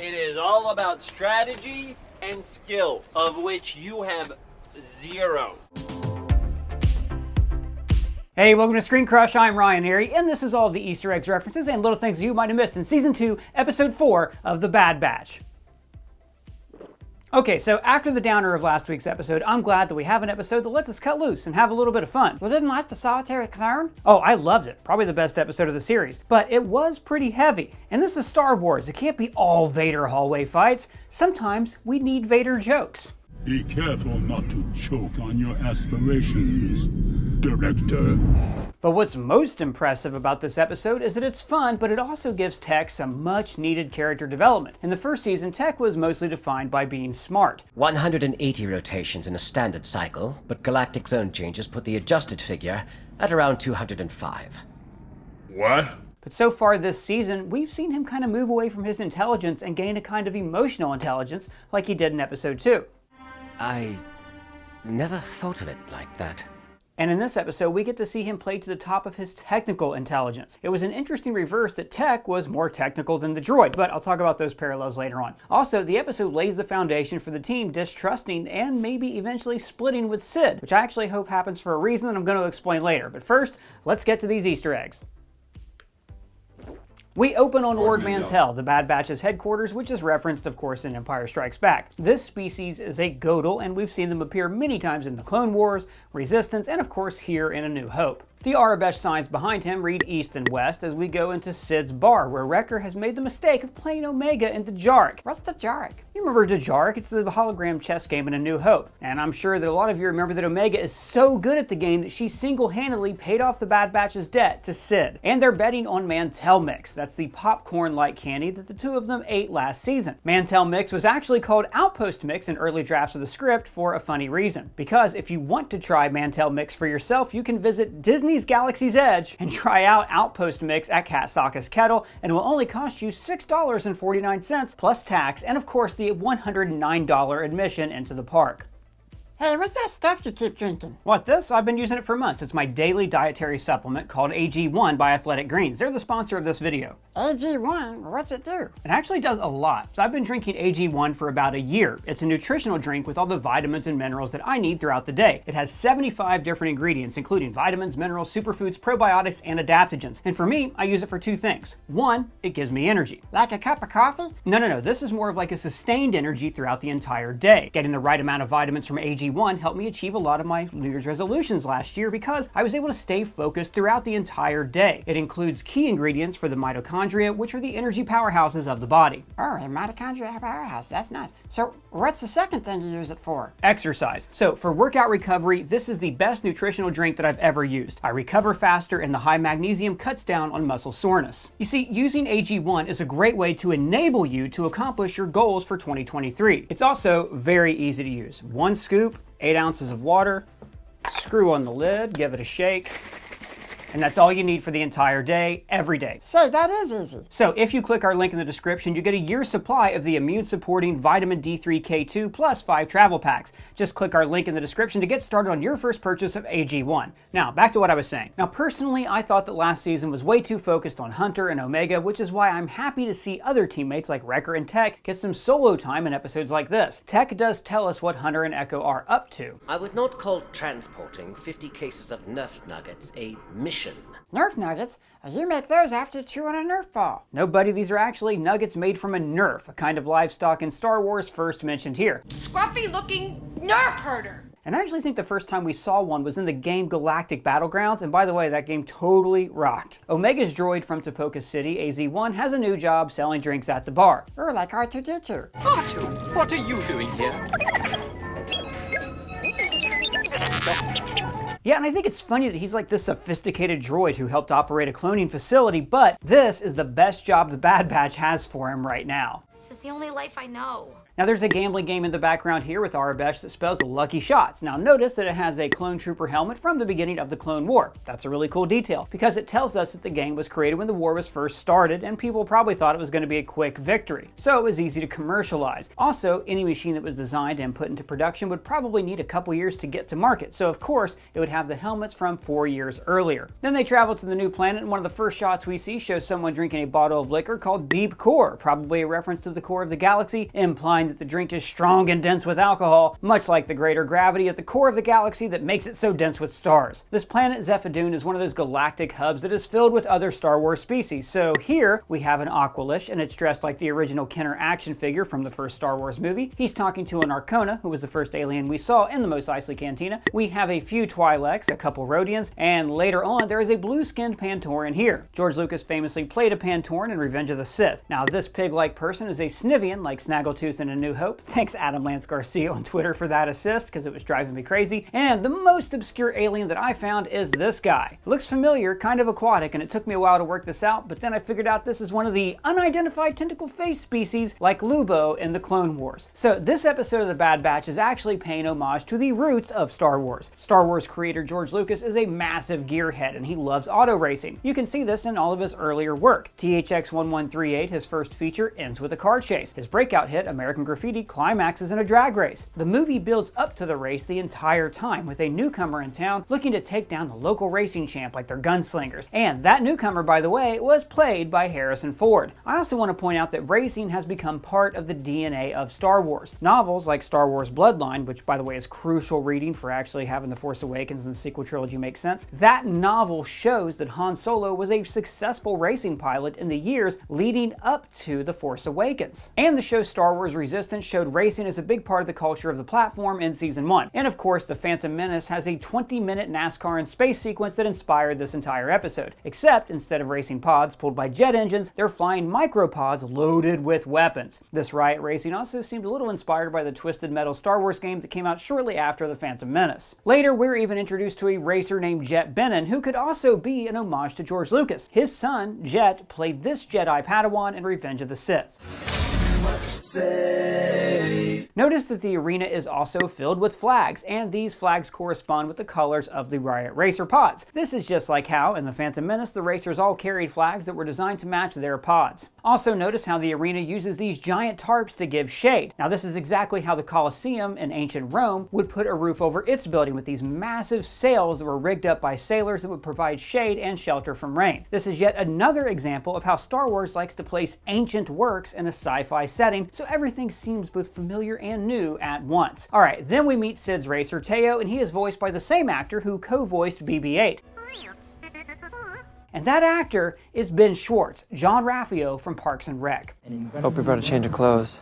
It is all about strategy and skill, of which you have zero. Hey, welcome to ScreenCrush. I'm Ryan Harriet, and this is all of the Easter eggs, references, and little things you might have missed in Season 2, Episode 4 of The Bad Batch. Okay, so after the downer of last week's episode, I'm glad that we have an episode that lets us cut loose and have a little bit of fun. You didn't like the solitary clone? Oh, I loved it. Probably the best episode of the series. But it was pretty heavy. And this is Star Wars. It can't be all Vader hallway fights. Sometimes we need Vader jokes. Be careful not to choke on your aspirations, Director. But what's most impressive about this episode is that it's fun, but it also gives Tech some much needed character development. In the first season, Tech was mostly defined by being smart. 180 rotations in a standard cycle, but galactic zone changes put the adjusted figure at around 205. What? But so far this season, we've seen him kind of move away from his intelligence and gain a kind of emotional intelligence like he did in episode 2. I never thought of it like that. And in this episode, we get to see him play to the top of his technical intelligence. It was an interesting reverse that Tech was more technical than the droid, but I'll talk about those parallels later on. Also, the episode lays the foundation for the team distrusting and maybe eventually splitting with Sid, which I actually hope happens for a reason that I'm going to explain later. But first, let's get to these Easter eggs. We open on Ord Mantell, the Bad Batch's headquarters, which is referenced, of course, in Empire Strikes Back. This species is a Godel, and we've seen them appear many times in the Clone Wars, Resistance, and of course here in A New Hope. The Arabesh signs behind him read East and West as we go into Sid's bar, where Wrecker has made the mistake of playing Omega into Jark. What's the Jark? You remember Jark? It's the hologram chess game in A New Hope. And I'm sure that a lot of you remember that Omega is so good at the game that she single-handedly paid off the Bad Batch's debt to Sid. And they're betting on Mantell Mix. That's the popcorn-like candy that the two of them ate last season. Mantell Mix was actually called Outpost Mix in early drafts of the script for a funny reason. Because if you want to try Mantell Mix for yourself, you can visit Disney's Galaxy's Edge and try out Outpost Mix at Kat Saka's Kettle, and it will only cost you $6.49 plus tax and of course the $109 admission into the park. Hey, what's that stuff you keep drinking? What, this? I've been using it for months. It's my daily dietary supplement called AG1 by Athletic Greens. They're the sponsor of this video. AG1? What's it do? It actually does a lot. So I've been drinking AG1 for about a year. It's a nutritional drink with all the vitamins and minerals that I need throughout the day. It has 75 different ingredients, including vitamins, minerals, superfoods, probiotics, and adaptogens. And for me, I use it for two things. One, it gives me energy. Like a cup of coffee? No. This is more of like a sustained energy throughout the entire day. Getting the right amount of vitamins from AG1 helped me achieve a lot of my New Year's resolutions last year because I was able to stay focused throughout the entire day. It includes key ingredients for the mitochondria, which are the energy powerhouses of the body. Oh, a mitochondria powerhouse. That's nice. So what's the second thing you use it for? Exercise. So for workout recovery, this is the best nutritional drink that I've ever used. I recover faster and the high magnesium cuts down on muscle soreness. You see, using AG1 is a great way to enable you to accomplish your goals for 2023. It's also very easy to use. One scoop, 8 ounces of water, screw on the lid, give it a shake, and that's all you need for the entire day, every day. Say, that is easy. So if you click our link in the description, you get a year's supply of the immune-supporting vitamin D3K2 plus 5 travel packs. Just click our link in the description to get started on your first purchase of AG1. Now, back to what I was saying. Now, personally, I thought that last season was way too focused on Hunter and Omega, which is why I'm happy to see other teammates like Wrecker and Tech get some solo time in episodes like this. Tech does tell us what Hunter and Echo are up to. I would not call transporting 50 cases of Nerf nuggets a mission. Nerf nuggets? You make those after chewing a Nerf ball. No, buddy, these are actually nuggets made from a Nerf, a kind of livestock in Star Wars first mentioned here. Scruffy-looking Nerf herder! And I actually think the first time we saw one was in the game Galactic Battlegrounds, and by the way, that game totally rocked. Omega's droid from Tapoka City, AZ-1, has a new job selling drinks at the bar. Or like R2-D2. R2, what are you doing here? Yeah, and I think it's funny that he's like this sophisticated droid who helped operate a cloning facility, but this is the best job the Bad Batch has for him right now. This is the only life I know. Now there's a gambling game in the background here with Arabesh that spells Lucky Shots. Now notice that it has a clone trooper helmet from the beginning of the Clone War. That's a really cool detail because it tells us that the game was created when the war was first started and people probably thought it was going to be a quick victory. So it was easy to commercialize. Also, any machine that was designed and put into production would probably need a couple years to get to market. So of course, it would have the helmets from 4 years earlier. Then they travel to the new planet and one of the first shots we see shows someone drinking a bottle of liquor called Deep Core, probably a reference to the the core of the galaxy, implying that the drink is strong and dense with alcohol, much like the greater gravity at the core of the galaxy that makes it so dense with stars. This planet Zephydoon is one of those galactic hubs that is filled with other Star Wars species. So here we have an Aqualish, and it's dressed like the original Kenner action figure from the first Star Wars movie. He's talking to an Arcona, who was the first alien we saw in the Mos Eisley Cantina. We have a few Twi'leks, a couple Rhodians, and later on there is a blue-skinned Pantoran here. George Lucas famously played a Pantoran in Revenge of the Sith. Now this pig-like person is a Snivian like Snaggletooth in A New Hope. Thanks Adam Lance Garcia on Twitter for that assist, because it was driving me crazy. And the most obscure alien that I found is this guy. It looks familiar, kind of aquatic, and it took me a while to work this out, but then I figured out this is one of the unidentified tentacle face species like Lubo in the Clone Wars. So this episode of The Bad Batch is actually paying homage to the roots of Star Wars. Star Wars creator George Lucas is a massive gearhead, and he loves auto racing. You can see this in all of his earlier work. THX 1138, his first feature, ends with a car chase. His breakout hit, American Graffiti, climaxes in a drag race. The movie builds up to the race the entire time, with a newcomer in town looking to take down the local racing champ like they're gunslingers. And that newcomer, by the way, was played by Harrison Ford. I also want to point out that racing has become part of the DNA of Star Wars. Novels like Star Wars Bloodline, which by the way is crucial reading for actually having The Force Awakens and the sequel trilogy make sense, that novel shows that Han Solo was a successful racing pilot in the years leading up to The Force Awakens. And the show Star Wars Resistance showed racing as a big part of the culture of the platform in Season 1. And of course, The Phantom Menace has a 20-minute NASCAR in space sequence that inspired this entire episode. Except, instead of racing pods pulled by jet engines, they're flying micropods loaded with weapons. This riot racing also seemed a little inspired by the Twisted Metal Star Wars game that came out shortly after The Phantom Menace. Later, we're even introduced to a racer named Jet Benin, who could also be an homage to George Lucas. His son, Jet, played this Jedi Padawan in Revenge of the Sith. Notice that the arena is also filled with flags, and these flags correspond with the colors of the Riot Racer pods. This is just like how, in The Phantom Menace, the racers all carried flags that were designed to match their pods. Also notice how the arena uses these giant tarps to give shade. Now this is exactly how the Colosseum in ancient Rome would put a roof over its building, with these massive sails that were rigged up by sailors that would provide shade and shelter from rain. This is yet another example of how Star Wars likes to place ancient works in a sci-fi setting, so everything seems both familiar and new at once. Alright, then we meet Sid's racer Teo, and he is voiced by the same actor who co-voiced BB-8. And that actor is Ben Schwartz, John Raffio from Parks and Rec. Hope you brought a change of clothes,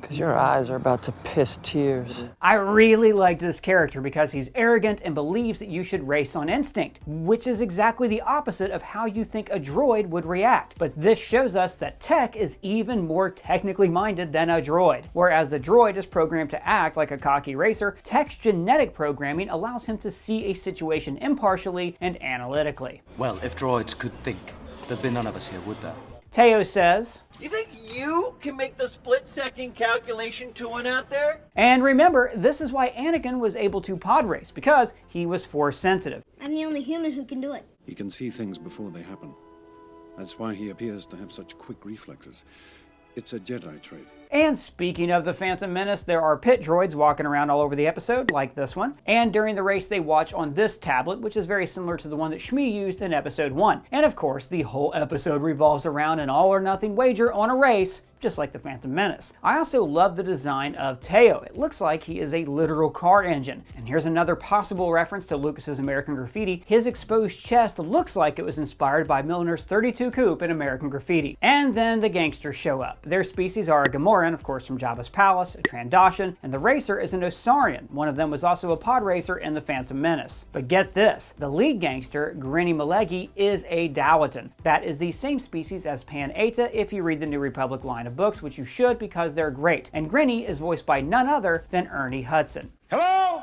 because your eyes are about to piss tears. I really like this character because he's arrogant and believes that you should race on instinct, which is exactly the opposite of how you think a droid would react. But this shows us that Tech is even more technically minded than a droid. Whereas the droid is programmed to act like a cocky racer, Tech's genetic programming allows him to see a situation impartially and analytically. Well, if droids could think, there'd be none of us here, would there? Teo says, You think you can make the split-second calculation to one out there? and remember, this is why Anakin was able to pod race, because he was force sensitive. I'm the only human who can do it. He can see things before they happen. That's why he appears to have such quick reflexes. It's a Jedi trait. And speaking of the Phantom Menace, there are pit droids walking around all over the episode, like this one. And during the race, they watch on this tablet, which is very similar to the one that Shmi used in episode 1. And of course, the whole episode revolves around an all-or-nothing wager on a race, just like the Phantom Menace. I also love the design of Teo. It looks like he is a literal car engine. And here's another possible reference to Lucas's American Graffiti. His exposed chest looks like it was inspired by Milner's 32 Coupe in American Graffiti. And then the gangsters show up. Their species are a Gamoran, of course from Jabba's palace, a Trandoshan, and the racer is an Osarian. One of them was also a pod racer in the Phantom Menace. But get this, the lead gangster, Grinny Malegi, is a Dawaton. That is the same species as Pan Eta if you read the New Republic line of books, which you should because they're great. And Grinny is voiced by none other than Ernie Hudson. Hello?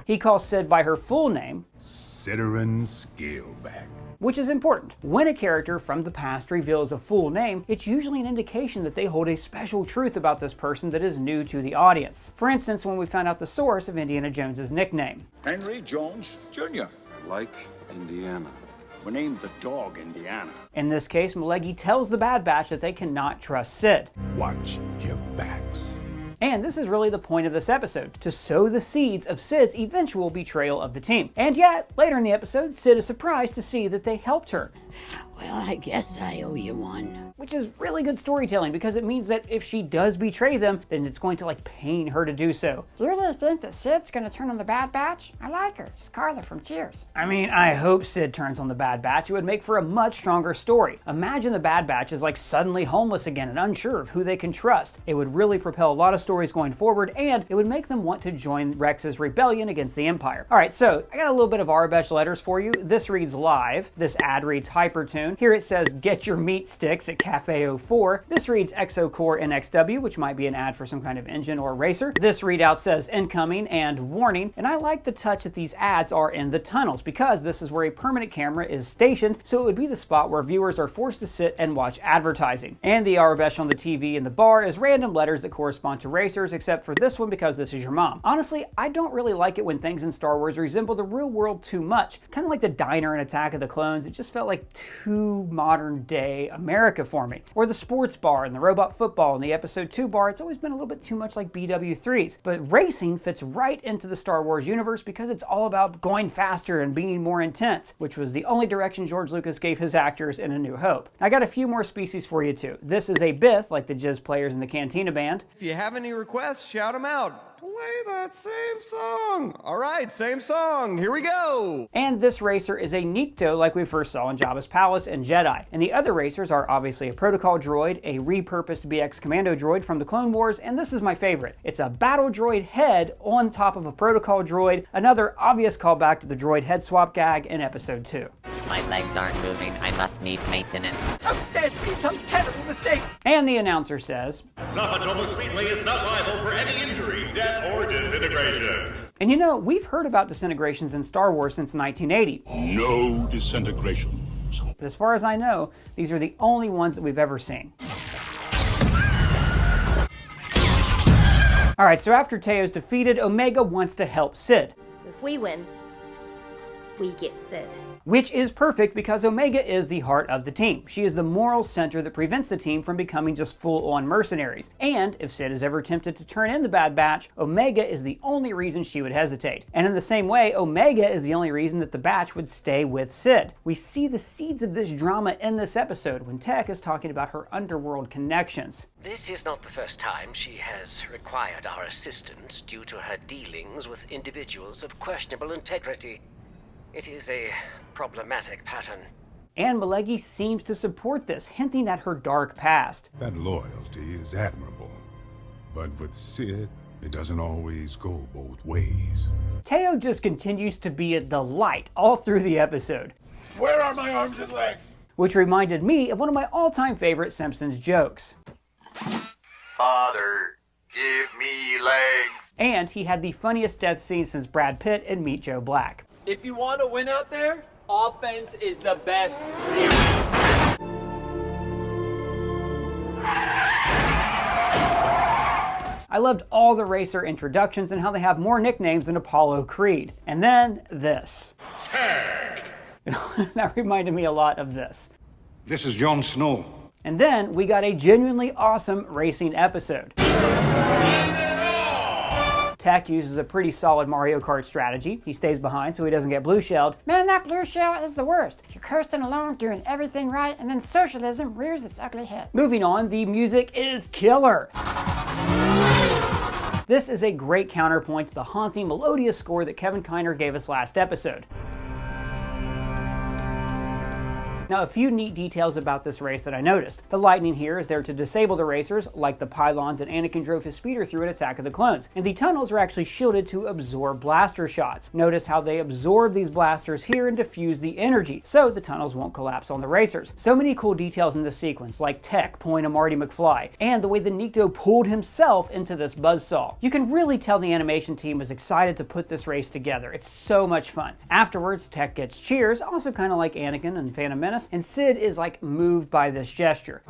He calls Sid by her full name, Citeran Scaleback. which is important. When a character from the past reveals a full name, it's usually an indication that they hold a special truth about this person that is new to the audience. For instance, when we found out the source of Indiana Jones's nickname. Henry Jones Jr. Like Indiana. We named the dog Indiana. In this case, Malegi tells the Bad Batch that they cannot trust Sid. Watch your backs. And this is really the point of this episode, to sow the seeds of Sid's eventual betrayal of the team. And yet, later in the episode, Sid is surprised to see that they helped her. Well, I guess I owe you one. Which is really good storytelling, because it means that if she does betray them, then it's going to like pain her to do so. Do you really think that Sid's gonna turn on the Bad Batch? I like her. She's Carla from Cheers. I mean, I hope Sid turns on the Bad Batch. It would make for a much stronger story. Imagine the Bad Batch is like suddenly homeless again and unsure of who they can trust. It would really propel a lot of stories going forward, and it would make them want to join Rex's rebellion against the Empire. Alright, so I got a little bit of Aurebesh letters for you. This reads live. This ad reads Hypertune. Here it says, get your meat sticks at Cafe 04. This reads Exocore NXW, which might be an ad for some kind of engine or racer. This readout says incoming and warning, and I like the touch that these ads are in the tunnels, because this is where a permanent camera is stationed, so it would be the spot where viewers are forced to sit and watch advertising. And the Aurebesh on the TV in the bar is random letters that correspond to racers, except for this one because this is your mom. Honestly, I don't really like it when things in Star Wars resemble the real world too much. Kind of like the diner in Attack of the Clones, it just felt like too modern day America for me. Or the sports bar and the robot football in the episode 2 bar, it's always been a little bit too much like BW3s. But racing fits right into the Star Wars universe because it's all about going faster and being more intense, which was the only direction George Lucas gave his actors in A New Hope. I got a few more species for you too. This is a Bith, like the Jizz players in the Cantina band. If you have any requests, shout them out. Play that same song. All right, same song. Here we go. And this racer is a Nikto like we first saw in Jabba's Palace and Jedi. And the other racers are obviously a protocol droid, a repurposed BX commando droid from the Clone Wars, and this is my favorite. It's a battle droid head on top of a protocol droid, another obvious callback to the droid head swap gag in episode 2. My legs aren't moving. I must need maintenance. Oh, there's been some terrible mistake. And the announcer says, Esophageal Speedway is not liable for any injury, death, or disintegration. And you know, we've heard about disintegrations in Star Wars since 1980. No disintegrations. But as far as I know, these are the only ones that we've ever seen. Alright, so after Teo's defeated, Omega wants to help Sid. If we win, we get Sid. Which is perfect because Omega is the heart of the team. She is the moral center that prevents the team from becoming just full-on mercenaries. And if Sid is ever tempted to turn in the Bad Batch, Omega is the only reason she would hesitate. And in the same way, Omega is the only reason that the Batch would stay with Sid. We see the seeds of this drama in this episode when Tech is talking about her underworld connections. This is not the first time she has required our assistance due to her dealings with individuals of questionable integrity. It is a problematic pattern. And Malegi seems to support this, hinting at her dark past. That loyalty is admirable. But with Sid, it doesn't always go both ways. Teo just continues to be a delight all through the episode. Where are my arms and legs? Which reminded me of one of my all-time favorite Simpsons jokes. Father, give me legs. And he had the funniest death scene since Brad Pitt in Meet Joe Black. If you want to win out there, offense is the best. I loved all the racer introductions and how they have more nicknames than Apollo Creed. And then this. That reminded me a lot of this. This is Jon Snow. And then we got a genuinely awesome racing episode. Tech uses a pretty solid Mario Kart strategy. He stays behind so he doesn't get blue shelled. Man, that blue shell is the worst. You're coasting along, doing everything right, and then socialism rears its ugly head. Moving on, the music is killer. This is a great counterpoint to the haunting, melodious score that Kevin Kiner gave us last episode. Now, a few neat details about this race that I noticed. The lightning here is there to disable the racers, like the pylons that Anakin drove his speeder through in Attack of the Clones. And the tunnels are actually shielded to absorb blaster shots. Notice how they absorb these blasters here and diffuse the energy, so the tunnels won't collapse on the racers. So many cool details in this sequence, like Tech pulling a Marty McFly, and the way the Nikto pulled himself into this buzzsaw. You can really tell the animation team was excited to put this race together. It's so much fun. Afterwards, Tech gets cheers, also kind of like Anakin and Phantom Menace, and Sid is like moved by this gesture.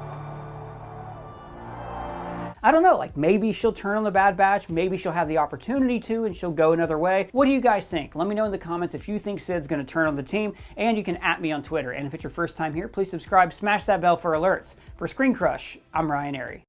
I don't know, like maybe she'll turn on the Bad Batch, maybe she'll have the opportunity to and she'll go another way. What do you guys think? Let me know in the comments if you think Sid's gonna turn on the team, and you can @ me on Twitter. And if it's your first time here, please subscribe, smash that bell for alerts. For ScreenCrush, I'm Ryan Airy.